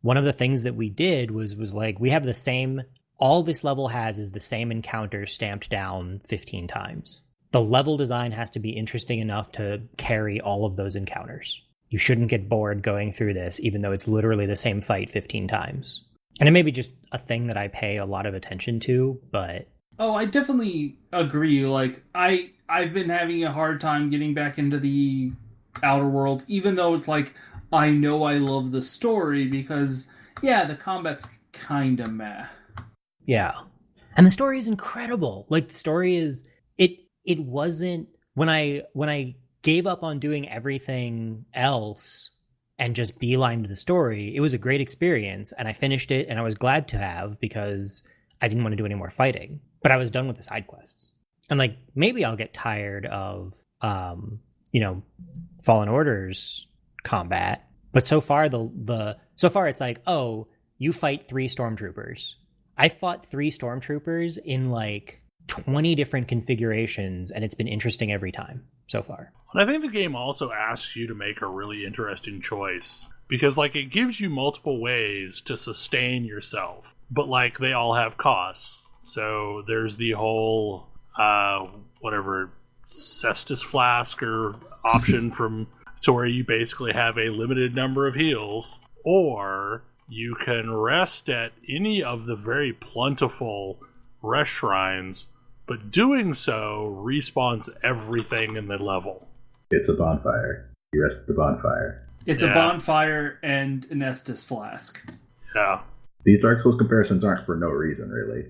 one of the things that we did was like, we have the same, all this level has is the same encounter stamped down 15 times. The level design has to be interesting enough to carry all of those encounters. You shouldn't get bored going through this, even though it's literally the same fight 15 times. And it may be just a thing that I pay a lot of attention to, but... Oh, I definitely agree. Like, I've been having a hard time getting back into the Outer Worlds, even though it's like, I know I love the story, because, yeah, the combat's kinda meh. Yeah. And the story is incredible. Like, the story is... It wasn't... When I gave up on doing everything else and just beelined the story, it was a great experience, and I finished it, and I was glad to have, because I didn't want to do any more fighting. But I was done with the side quests. And, like, maybe I'll get tired of, you know, Fallen Order's combat. But so far, so far it's like, oh, you fight 3 stormtroopers. I fought 3 stormtroopers in, like, 20 different configurations, and it's been interesting every time so far. And I think the game also asks you to make a really interesting choice, because like it gives you multiple ways to sustain yourself, but like they all have costs. So there's the whole whatever Cestus flask or option to where you basically have a limited number of heals, or you can rest at any of the very plentiful rest shrines, but doing so respawns everything in the level. It's a bonfire. You rest at the bonfire. It's a bonfire and an Estus flask. Yeah. These Dark Souls comparisons aren't for no reason, really.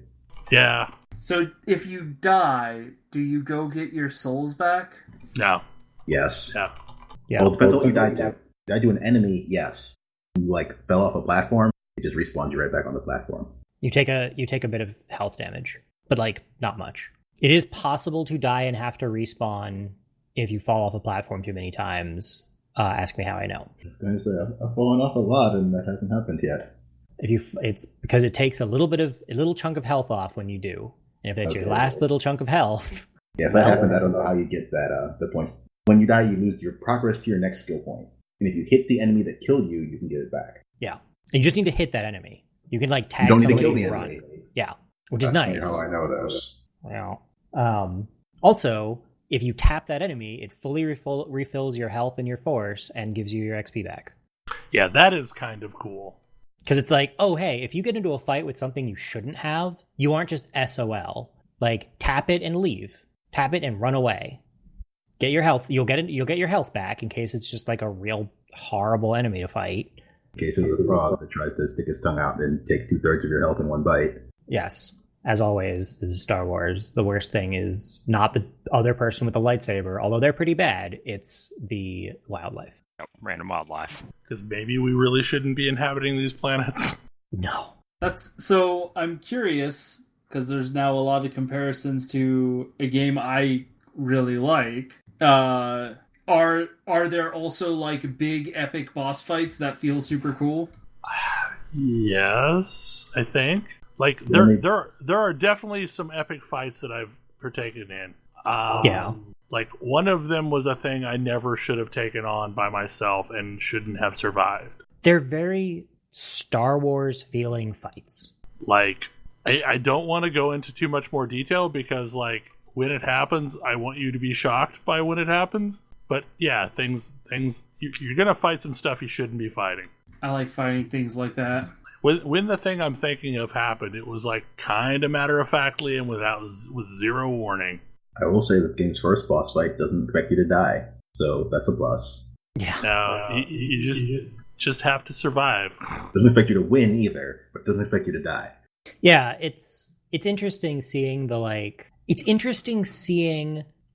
Yeah. So if you die, do you go get your souls back? No. Yes. Yeah. Yeah. Well, it depends on what you died to. If you died to an enemy, yes. You like fell off a platform, it just respawns you right back on the platform. You take a bit of health damage, but like not much. It is possible to die and have to respawn if you fall off a platform too many times. Ask me how I know. Guys, I've fallen off a lot, and that hasn't happened yet. It's because it takes a little chunk of health off when you do. And if it's your last little chunk of health. Yeah, if that happens, I don't know how you get that the points. When you die, you lose your progress to your next skill point. And if you hit the enemy that killed you, you can get it back. Yeah. You just need to hit that enemy. You can like tag you don't somebody need to kill the and run. enemy. Yeah. Which is nice. How I know this. Yeah. Also, if you tap that enemy, it fully refills your health and your force and gives you your XP back. Yeah, that is kind of cool. Because it's like, oh, hey, if you get into a fight with something you shouldn't have, you aren't just SOL. Like, tap it and leave. Tap it and run away. Get your health. You'll get your health back in case it's just like a real horrible enemy to fight. In case it's a frog that tries to stick his tongue out and take 2/3 of your health in one bite. Yes. As always, this is Star Wars. The worst thing is not the other person with the lightsaber, although they're pretty bad. It's the wildlife. Oh, random wildlife. Because maybe we really shouldn't be inhabiting these planets. No. So I'm curious, because there's now a lot of comparisons to a game I really like. Are there also like big epic boss fights that feel super cool? Yes, I think. Like there are definitely some epic fights that I've partaken in. Yeah. Like one of them was a thing I never should have taken on by myself and shouldn't have survived. They're very Star Wars feeling fights. Like I don't want to go into too much more detail because like when it happens, I want you to be shocked by when it happens. But yeah, things you're gonna fight some stuff you shouldn't be fighting. I like fighting things like that. When the thing I'm thinking of happened, it was like kind of matter-of-factly and with zero warning. I will say that the game's first boss fight doesn't expect you to die, so that's a plus. Yeah. No, you just have to survive. Doesn't expect you to win either, but doesn't expect you to die. Yeah, it's interesting seeing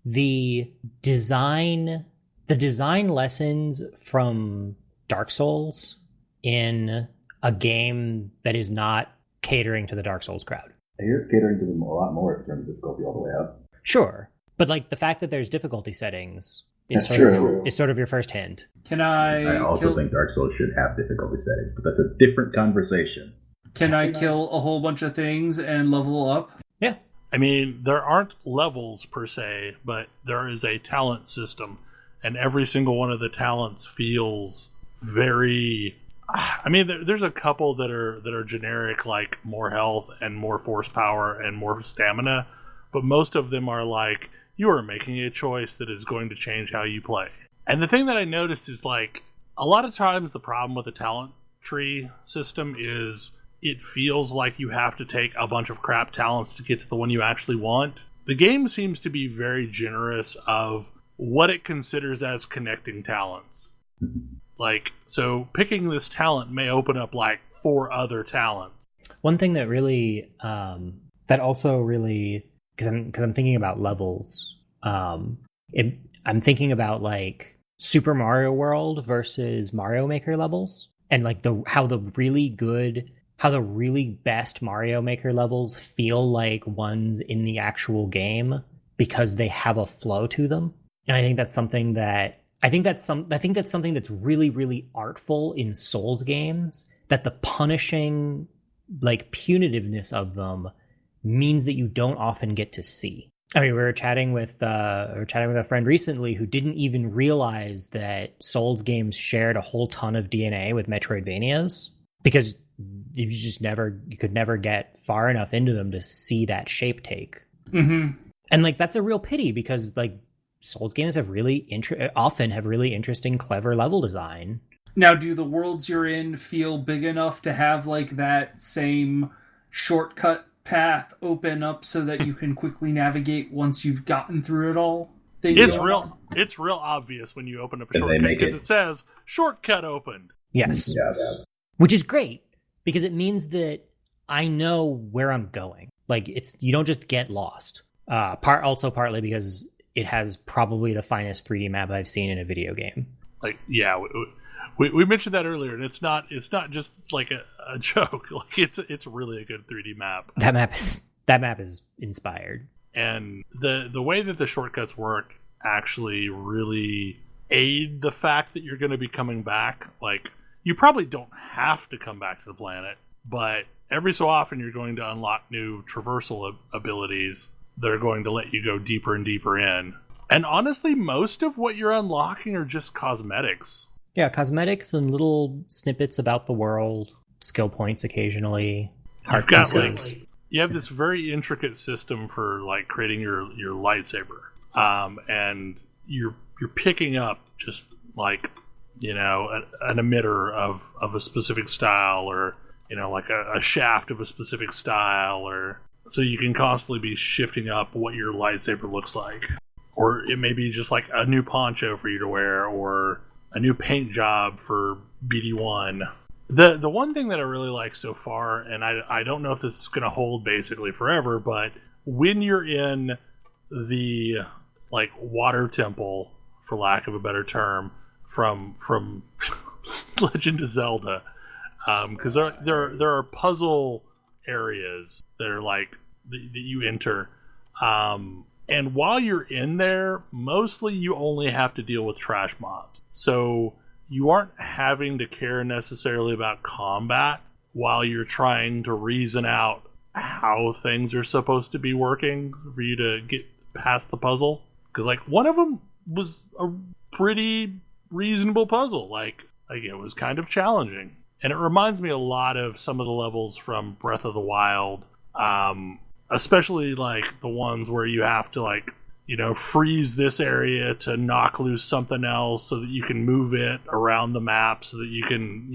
the design lessons from Dark Souls in a game that is not catering to the Dark Souls crowd. I hear it's catering to them a lot more in terms of difficulty all the way up. Sure, but like the fact that there's difficulty settings is sort of your first hint. I also think Dark Souls should have difficulty settings, but that's a different conversation. Can I kill a whole bunch of things and level up? Yeah. I mean, there aren't levels per se, but there is a talent system, and every single one of the talents feels very... I mean, there's a couple that are generic, like more health and more force power and more stamina, but most of them are like, you are making a choice that is going to change how you play. And the thing that I noticed is like, a lot of times the problem with the talent tree system is it feels like you have to take a bunch of crap talents to get to the one you actually want. The game seems to be very generous of what it considers as connecting talents. Like, so picking this talent may open up like 4 other talents. One thing that really, that also really, because I'm thinking about levels. I'm thinking about like Super Mario World versus Mario Maker levels, and like how the really best Mario Maker levels feel like ones in the actual game because they have a flow to them. And I think that's something that's really, really artful in Souls games, that the punishing, like, punitiveness of them means that you don't often get to see. I mean, we were chatting with a friend recently who didn't even realize that Souls games shared a whole ton of DNA with Metroidvanias because you could never get far enough into them to see that shape take. Mm-hmm. And like that's a real pity because like Souls games have often have really interesting, clever level design. Now, do the worlds you're in feel big enough to have like that same shortcut path open up so that you can quickly navigate once you've gotten through it all? It's real obvious when you open up a shortcut because it says shortcut opened. Yes. Which is great because it means that I know where I'm going. Like you don't just get lost. Partly because it has probably the finest 3D map I've seen in a video game. Like, yeah, we mentioned that earlier, and it's not just like a joke. Like it's really a good 3D map. That map is inspired. And the way that the shortcuts work actually really aid the fact that you're going to be coming back. Like, you probably don't have to come back to the planet, but every so often you're going to unlock new traversal abilities that are going to let you go deeper and deeper in. And honestly, most of what you're unlocking are just cosmetics. Yeah, cosmetics and little snippets about the world, skill points occasionally, heart pieces. You have this very intricate system for like creating your lightsaber, and you're picking up just like an emitter of a specific style, or like a shaft of a specific style, or so you can constantly be shifting up what your lightsaber looks like, or it may be just like a new poncho for you to wear, or a new paint job for BD1. The one thing that I really like so far, and I don't know if this is going to hold basically forever, but when you're in the like water temple, for lack of a better term, from Legend of Zelda, because there are puzzle areas that are like that you enter, and while you're in there, mostly you only have to deal with trash mobs. So you aren't having to care necessarily about combat while you're trying to reason out how things are supposed to be working for you to get past the puzzle. Because like one of them was a pretty reasonable puzzle. Like it was kind of challenging. And it reminds me a lot of some of the levels from Breath of the Wild, especially like the ones where you have to like freeze this area to knock loose something else so that you can move it around the map so that you can,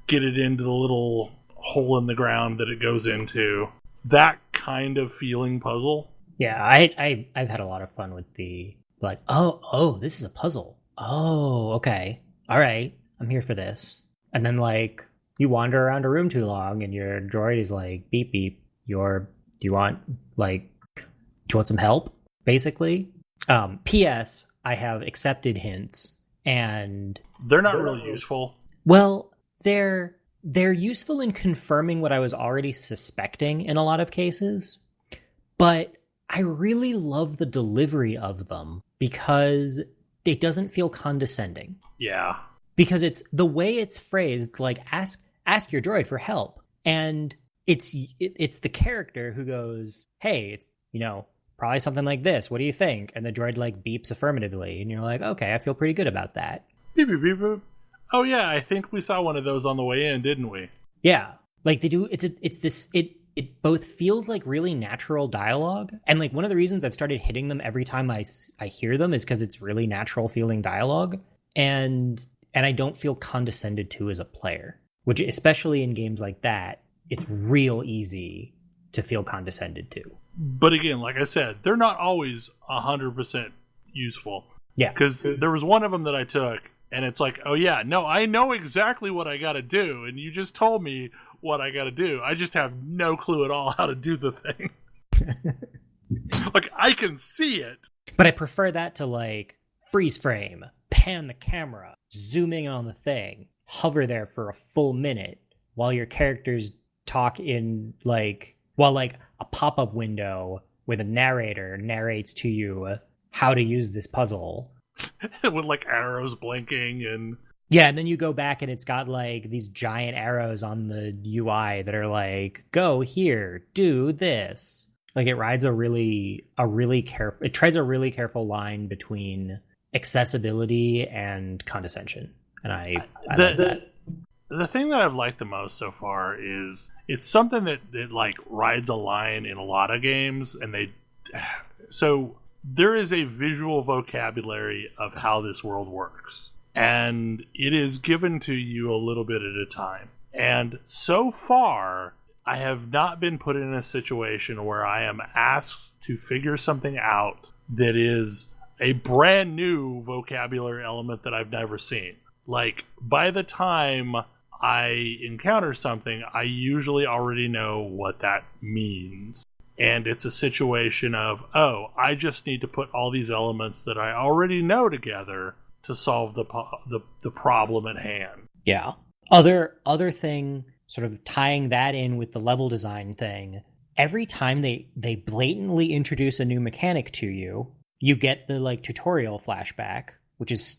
get it into the little hole in the ground that it goes into. That kind of feeling puzzle. Yeah, I've had a lot of fun with the like, oh, this is a puzzle. Oh, okay. All right. I'm here for this. And then like you wander around a room too long and your droid is like, beep beep, do you want some help? Basically. P.S. I have accepted hints, and they're not really useful. Well, they're useful in confirming what I was already suspecting in a lot of cases, but I really love the delivery of them because it doesn't feel condescending. Yeah. Because it's the way it's phrased, like ask your droid for help, and it's the character who goes, hey, it's probably something like this. What do you think? And the droid like beeps affirmatively, and you're like, okay, I feel pretty good about that. Beep beep beep beep. Oh yeah, I think we saw one of those on the way in, didn't we? Yeah, like they do. It both feels like really natural dialogue, and like one of the reasons I've started hitting them every time I hear them is because it's really natural feeling dialogue, and I don't feel condescended to as a player, which especially in games like that, it's real easy to feel condescended to. But again, like I said, they're not always 100% useful. Yeah. Because there was one of them that I took, and it's like, oh yeah, no, I know exactly what I got to do, and you just told me what I got to do. I just have no clue at all how to do the thing. Like, I can see it. But I prefer that to like freeze frame, pan the camera, zooming on the thing, hover there for a full minute while your characters talk in like, while like a pop-up window with a narrator narrates to you how to use this puzzle. With like arrows blinking and... Yeah, and then you go back and it's got like these giant arrows on the UI that are like, go here, do this. Like it rides it treads a really careful line between accessibility and condescension. And I love that. The thing that I've liked the most so far is it's something that like rides a line in a lot of games, and so there is a visual vocabulary of how this world works, and it is given to you a little bit at a time. And so far, I have not been put in a situation where I am asked to figure something out that is a brand new vocabulary element that I've never seen. Like, by the time I encounter something, I usually already know what that means. And it's a situation of, oh, I just need to put all these elements that I already know together to solve the problem at hand. Yeah. Other thing, sort of tying that in with the level design thing, every time they blatantly introduce a new mechanic to you, you get the like tutorial flashback, which is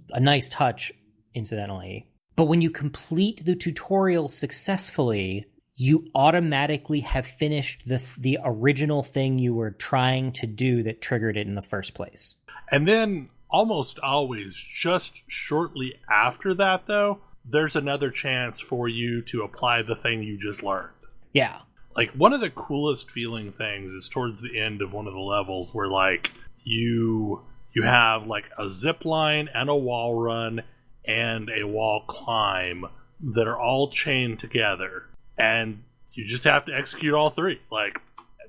a nice touch, incidentally. But when you complete the tutorial successfully, you automatically have finished the original thing you were trying to do that triggered it in the first place. And then almost always, just shortly after that, though, there's another chance for you to apply the thing you just learned. Yeah. Like, one of the coolest feeling things is towards the end of one of the levels where, like, you have, like, a zip line and a wall run and a wall climb that are all chained together. And you just have to execute all three. Like,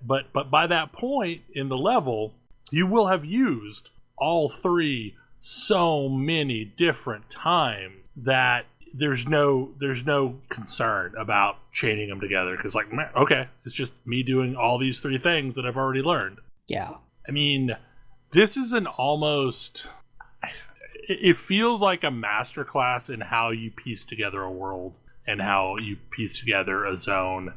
but by that point in the level, you will have used all three so many different times that there's no concern about chaining them together, because like, okay, it's just me doing all these three things that I've already learned. Yeah. I mean, this is it feels like a masterclass in how you piece together a world and how you piece together a zone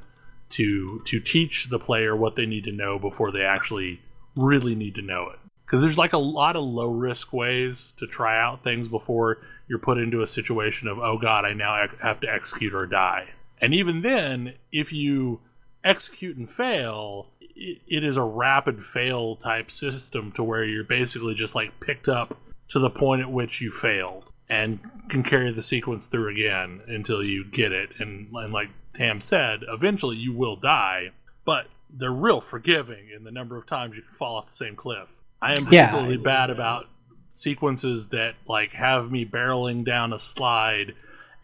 to teach the player what they need to know before they actually really need to know it. Because there's like a lot of low-risk ways to try out things before you're put into a situation of, oh god, I now have to execute or die. And even then, if you execute and fail, it is a rapid fail type system to where you're basically just like picked up to the point at which you failed and can carry the sequence through again until you get it. And like Tam said, eventually you will die, but they're real forgiving in the number of times you can fall off the same cliff. I am particularly bad about sequences that like have me barreling down a slide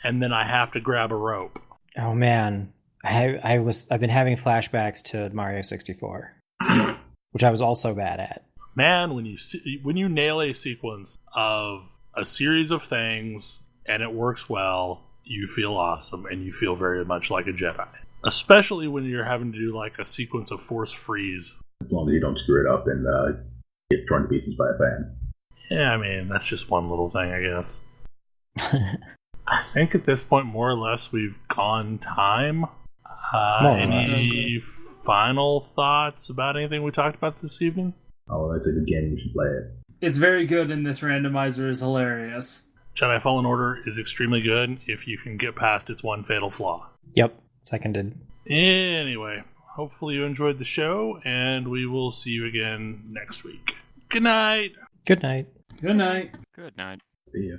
and then I have to grab a rope. Oh man, I've been having flashbacks to Mario 64, which I was also bad at. Man, when you nail a sequence of a series of things and it works well, you feel awesome and you feel very much like a Jedi. Especially when you're having to do like a sequence of force freeze. As long as you don't screw it up and get torn to pieces by a fan. Yeah, I mean, that's just one little thing, I guess. I think at this point, more or less, we've gone time. Any final thoughts about anything we talked about this evening? Oh, that's a good game. You should play it. It's very good, and this randomizer is hilarious. Jedi Fallen Order is extremely good if you can get past its one fatal flaw. Yep, seconded. Anyway, hopefully you enjoyed the show, and we will see you again next week. Good night. Good night. Good night. Good night. See ya.